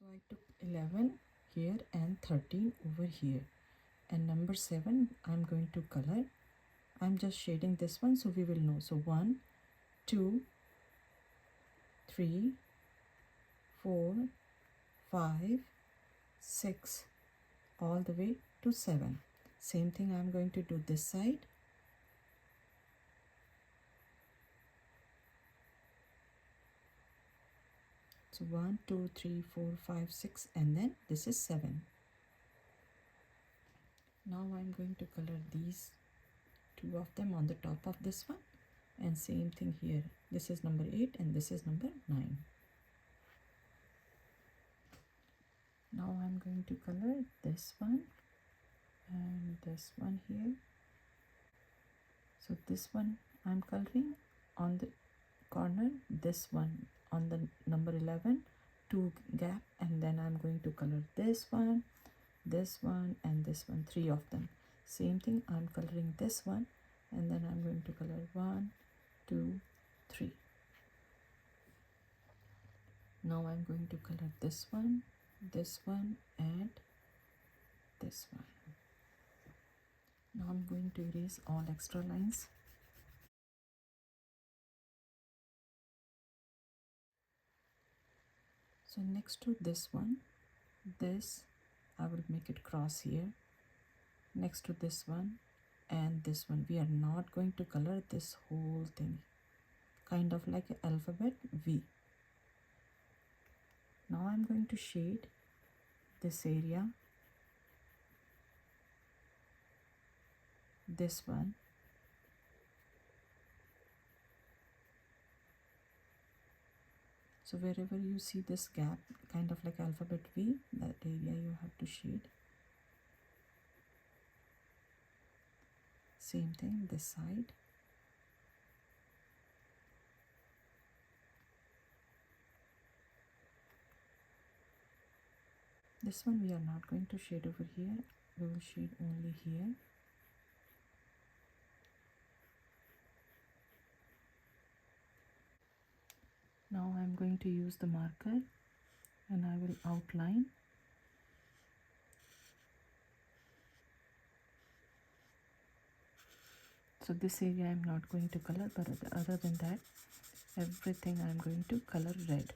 So I took 11 here and 13 over here, and number 7 I'm going to color. I'm just shading this one so we will know. So 1, 2, 3, 4, 5, 6, all the way to 7. Same thing I'm going to do this side. So 1, 2, 3, 4, 5, 6, and then this is 7. Now I'm going to color these two of them on the top of this one, and same thing here. This is number 8 and this is number 9. Now I'm going to color this one and this one here. So this one I'm coloring on the corner, this one on the number 11, 2 gap, and then I'm going to color this one, and this one, 3 of them. Same thing, I'm coloring this one, and then I'm going to color 1, 2, 3. Now I'm going to color this one, and this one. Now I'm going to erase all extra lines. So next to this one, this I will make it cross here. Next to this one and this one, we are not going to color this whole thing, kind of like an alphabet V. Now I'm going to shade this area, this one, so wherever you see this gap, kind of like alphabet V, that area you have to shade. Same thing this side. This one we are not going to shade over here, we will shade only here. Now I'm going to use the marker and I will outline. So this area I'm not going to color, but other than that, everything I'm going to color red.